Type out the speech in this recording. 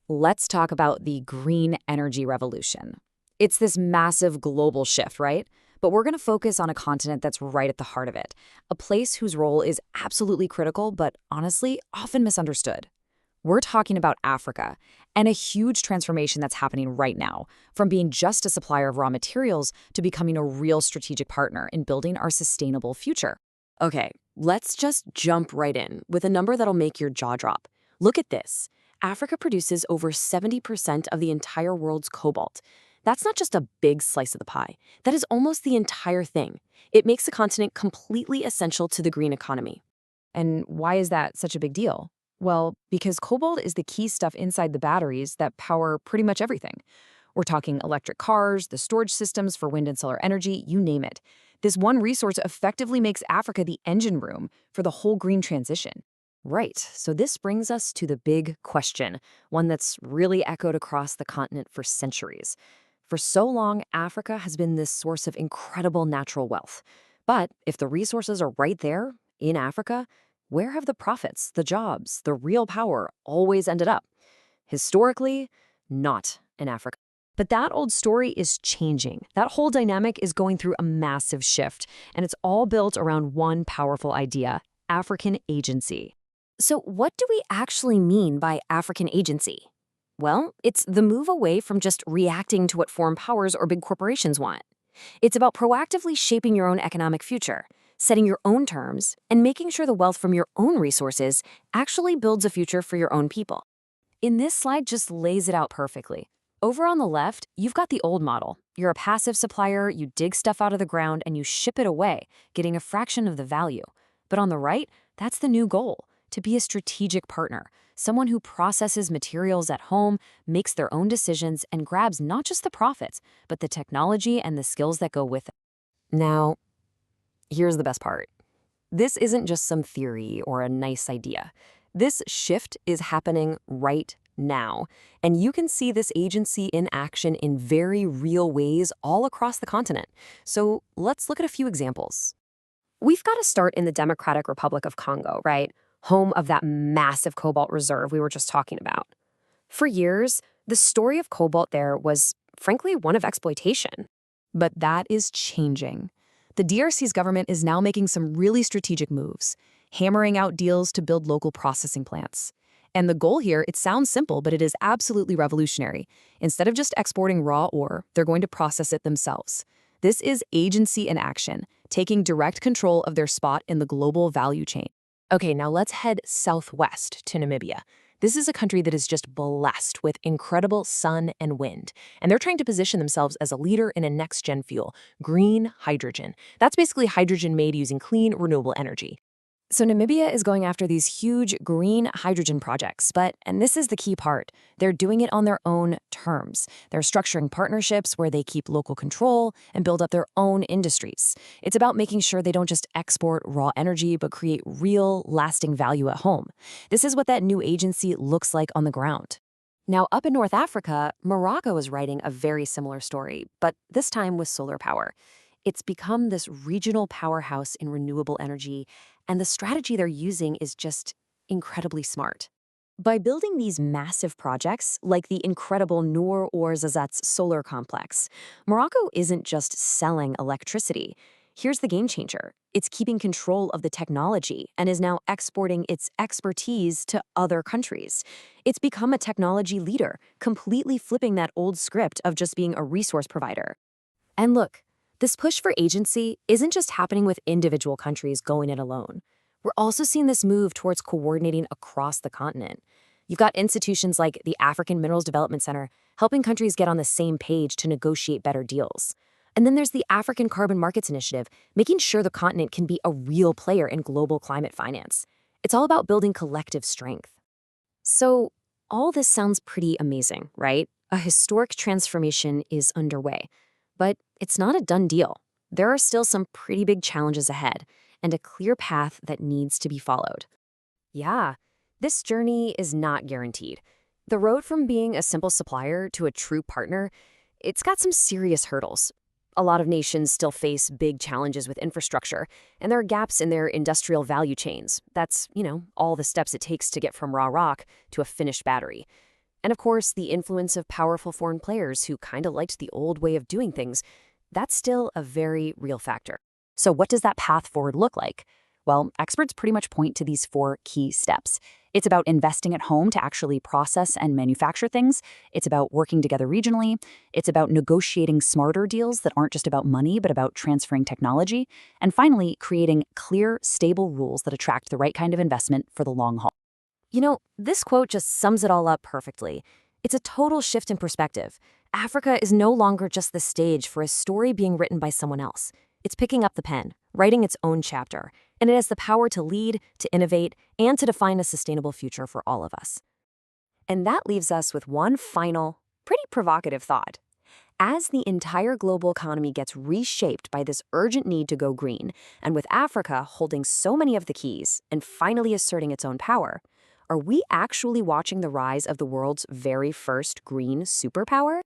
Let's talk about the green energy revolution. It's this massive global shift, right? But we're going to focus on a continent that's right at the heart of it, a place whose role is absolutely critical, but honestly, often misunderstood. We're talking about Africa and a huge transformation that's happening right now, from being just a supplier of raw materials to becoming a real strategic partner in building our sustainable future. Okay, let's just jump right in with a number that'll make your jaw drop. Look at this. Africa produces over 70% of the entire world's cobalt. That's not just a big slice of the pie. That is almost the entire thing. It makes the continent completely essential to the green economy. And why is that such a big deal? Well, because cobalt is the key stuff inside the batteries that power pretty much everything. We're talking electric cars, the storage systems for wind and solar energy, you name it. This one resource effectively makes Africa the engine room for the whole green transition. Right, so this brings us to the big question, one that's really echoed across the continent for centuries. For so long, Africa has been this source of incredible natural wealth. But if the resources are right there, in Africa, where have the profits, the jobs, the real power always ended up? Historically, not in Africa. But that old story is changing. That whole dynamic is going through a massive shift, and it's all built around one powerful idea: African agency. So what do we actually mean by African agency? Well, it's the move away from just reacting to what foreign powers or big corporations want. It's about proactively shaping your own economic future, setting your own terms, and making sure the wealth from your own resources actually builds a future for your own people. In this slide just lays it out perfectly. Over on the left, you've got the old model. You're a passive supplier, you dig stuff out of the ground, and you ship it away, getting a fraction of the value. But on the right, that's the new goal: to be a strategic partner, someone who processes materials at home, makes their own decisions, and grabs not just the profits, but the technology and the skills that go with it. Now, here's the best part. This isn't just some theory or a nice idea. This shift is happening right now, and you can see this agency in action in very real ways all across the continent. So let's look at a few examples. We've got to start in the Democratic Republic of Congo, right? Home of that massive cobalt reserve we were just talking about. For years, the story of cobalt there was, frankly, one of exploitation. But that is changing. The DRC's government is now making some really strategic moves, hammering out deals to build local processing plants. And the goal here, it sounds simple, but it is absolutely revolutionary. Instead of just exporting raw ore, they're going to process it themselves. This is agency in action, taking direct control of their spot in the global value chain. Okay, now let's head southwest to Namibia. This is a country that is just blessed with incredible sun and wind, and they're trying to position themselves as a leader in a next-gen fuel, green hydrogen. That's basically hydrogen made using clean, renewable energy. So Namibia is going after these huge green hydrogen projects, and this is the key part, they're doing it on their own terms. They're structuring partnerships where they keep local control and build up their own industries. It's about making sure they don't just export raw energy, but create real, lasting value at home. This is what that new agency looks like on the ground. Now, up in North Africa, Morocco is writing a very similar story, but this time with solar power. It's become this regional powerhouse in renewable energy, and the strategy they're using is just incredibly smart. By building these massive projects, like the incredible 𝐀𝐟𝐫𝐢𝐜𝐚 solar complex, Morocco isn't just selling electricity. Here's the game changer. It's keeping control of the technology and is now exporting its expertise to other countries. It's become a technology leader, completely flipping that old script of just being a resource provider. And look, this push for agency isn't just happening with individual countries going it alone. We're also seeing this move towards coordinating across the continent. You've got institutions like the African Minerals Development Center helping countries get on the same page to negotiate better deals. And then there's the African Carbon Markets Initiative, making sure the continent can be a real player in global climate finance. It's all about building collective strength. So all this sounds pretty amazing, right? A historic transformation is underway. But it's not a done deal. There are still some pretty big challenges ahead, and a clear path that needs to be followed. Yeah, this journey is not guaranteed. The road from being a simple supplier to a true partner, it's got some serious hurdles. A lot of nations still face big challenges with infrastructure, and there are gaps in their industrial value chains. That's, all the steps it takes to get from raw rock to a finished battery. And of course, the influence of powerful foreign players who kind of liked the old way of doing things, that's still a very real factor. So what does that path forward look like? Well, experts pretty much point to these 4 key steps. It's about investing at home to actually process and manufacture things. It's about working together regionally. It's about negotiating smarter deals that aren't just about money, but about transferring technology. And finally, creating clear, stable rules that attract the right kind of investment for the long haul. This quote just sums it all up perfectly. It's a total shift in perspective. Africa is no longer just the stage for a story being written by someone else. It's picking up the pen, writing its own chapter, and it has the power to lead, to innovate, and to define a sustainable future for all of us. And that leaves us with one final, pretty provocative thought. As the entire global economy gets reshaped by this urgent need to go green, and with Africa holding so many of the keys and finally asserting its own power, are we actually watching the rise of the world's very first green superpower?